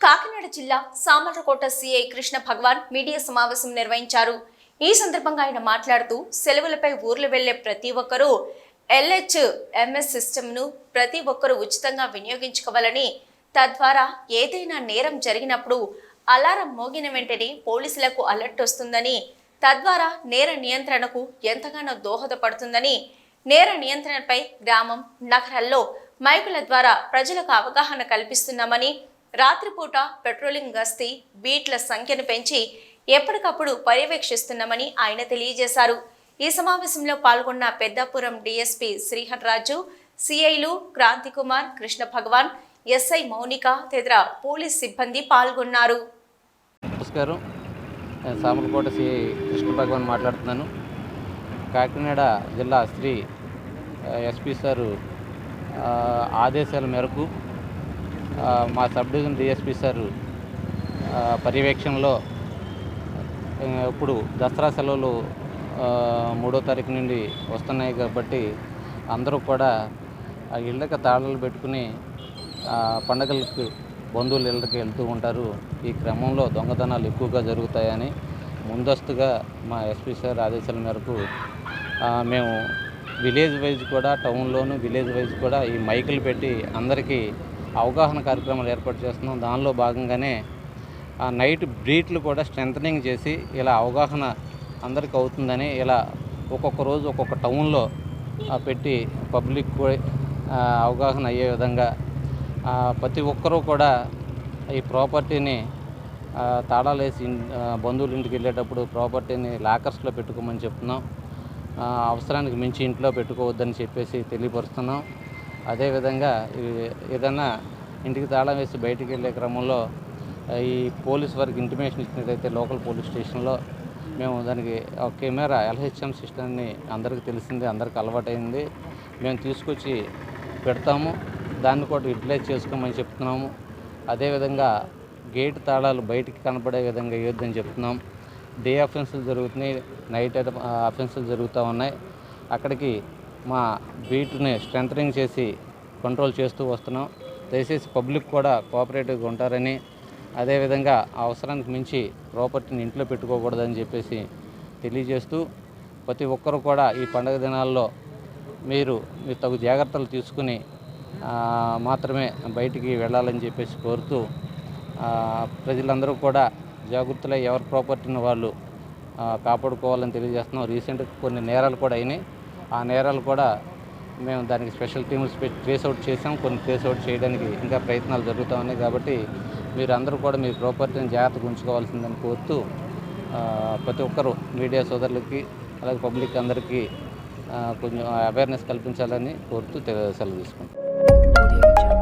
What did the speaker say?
కాకినాడ జిల్లా సామర్లకోట సిఐ కృష్ణ భగవాన్ మీడియా సమావేశం నిర్వహించారు. ఈ సందర్భంగా ఆయన మాట్లాడుతూ సెలవులపై ఊర్లు వెళ్లే ప్రతి ఒక్కరూ LHMS సిస్టమ్ను ప్రతి ఒక్కరూ ఉచితంగా వినియోగించుకోవాలని, తద్వారా ఏదైనా నేరం జరిగినప్పుడు అలారం మోగిన వెంటనే పోలీసులకు అలర్ట్ వస్తుందని, తద్వారా నేర నియంత్రణకు ఎంతగానో దోహదపడుతుందని, నేర నియంత్రణపై గ్రామం, నగరాల్లో మైకుల ద్వారా ప్రజలకు అవగాహన కల్పిస్తున్నామని, రాత్రిపూట పెట్రోలింగ్ గస్తీ బీట్ల సంఖ్యను పెంచి ఎప్పటికప్పుడు పర్యవేక్షిస్తున్నామని ఆయన తెలియజేశారు. ఈ సమావేశంలో పాల్గొన్న పెద్దాపురం DSP శ్రీహర్ రాజు, సిఐలు క్రాంతి కుమార్, కృష్ణ భగవాన్, SI మౌనిక తదితర పోలీస్ సిబ్బంది పాల్గొన్నారు. నమస్కారం, నేను సామర్లకోట సిఐ కృష్ణ భగవాన్ మాట్లాడుతున్నాను. కాకినాడ జిల్లా శ్రీ SP సారు ఆదేశాల మేరకు మా సబ్ డివిజన్ DSP సారు పర్యవేక్షణలో ఇప్పుడు దసరా సెలవులు 3వ తారీఖు నుండి వస్తున్నాయి కాబట్టి అందరూ కూడా ఇళ్ళకి తాళాలు పెట్టుకుని పండగలకు బంధువుల ఇళ్ళకి వెళ్తూ ఉంటారు. ఈ క్రమంలో దొంగతనాలు ఎక్కువగా జరుగుతాయని ముందస్తుగా మా SP సార్ ఆదేశాల మేరకు మేము విలేజ్ వైజ్ కూడా, టౌన్లోను విలేజ్ వైజ్ కూడా ఈ మైకులు పెట్టి అందరికీ అవగాహన కార్యక్రమాలు ఏర్పాటు చేస్తున్నాం. దానిలో భాగంగానే నైట్ బ్రీట్లు కూడా స్ట్రెంథనింగ్ చేసి ఇలా అవగాహన అందరికీ అవుతుందని ఇలా ఒక్కొక్క రోజు ఒక్కొక్క టౌన్లో పెట్టి పబ్లిక్ అవగాహన అయ్యే విధంగా ప్రతి ఒక్కరూ కూడా ఈ ప్రాపర్టీని తాళాలు వేసి బంధువుల ఇంటికి వెళ్ళేటప్పుడు ప్రాపర్టీని లాకర్స్లో పెట్టుకోమని చెప్తున్నాం. అవసరానికి మించి ఇంట్లో పెట్టుకోవద్దని చెప్పేసి తెలియపరుస్తున్నాం. అదేవిధంగా ఏదన్నా ఇంటికి తాళం వేసి బయటికి వెళ్ళే క్రమంలో ఈ పోలీస్ వారికి ఇంటిమేషన్ ఇచ్చినట్లయితే లోకల్ పోలీస్ స్టేషన్లో మేము దానికి ఒక కెమెరా LHM సిస్టమ్ని అందరికీ తెలిసింది, అందరికీ అలవాటైంది, మేము తీసుకొచ్చి పెడతాము. దాన్ని కూడా యూటిలైజ్ చేసుకోమని చెప్తున్నాము. అదేవిధంగా గేట్ తాళాలు బయటికి కనపడే విధంగా వేయొద్దని చెప్తున్నాం. డే అఫెన్సులు జరుగుతున్నాయి, నైట్ అఫెన్సులు జరుగుతూ ఉన్నాయి. అక్కడికి మా బీట్ని స్ట్రెంథనింగ్ చేసి కంట్రోల్ చేస్తూ వస్తున్నాం. దయచేసి పబ్లిక్ కూడా కోఆపరేటివ్గా ఉంటారని, అదేవిధంగా అవసరానికి మించి ప్రాపర్టీని ఇంట్లో పెట్టుకోకూడదని చెప్పేసి తెలియజేస్తూ ప్రతి ఒక్కరూ కూడా ఈ పండుగ దినాల్లో మీరు తగు జాగ్రత్తలు తీసుకుని మాత్రమే బయటికి వెళ్ళాలని చెప్పేసి కోరుతూ ప్రజలందరూ కూడా జాగ్రత్తలై ఎవరి ప్రాపర్టీని వాళ్ళు కాపాడుకోవాలని తెలియజేస్తున్నాం. రీసెంట్గా కొన్ని నేరాలు కూడా అయినాయి. ఆ నేరాలు కూడా మేము దానికి స్పెషల్ టీమ్స్ పెట్టి ట్రేస్ అవుట్ చేసాం. కొన్ని ట్రేస్ అవుట్ చేయడానికి ఇంకా ప్రయత్నాలు జరుగుతూ ఉన్నాయి. కాబట్టి మీరు అందరూ కూడా మీ ప్రాపర్టీని జాగ్రత్తగా ఉంచుకోవాల్సిందని కోరుతూ ప్రతి ఒక్కరూ మీడియా సోదరులకి అలాగే పబ్లిక్ అందరికీ కొంచెం అవేర్నెస్ కల్పించాలని కోరుతూ సెలవు తీసుకుంటాం.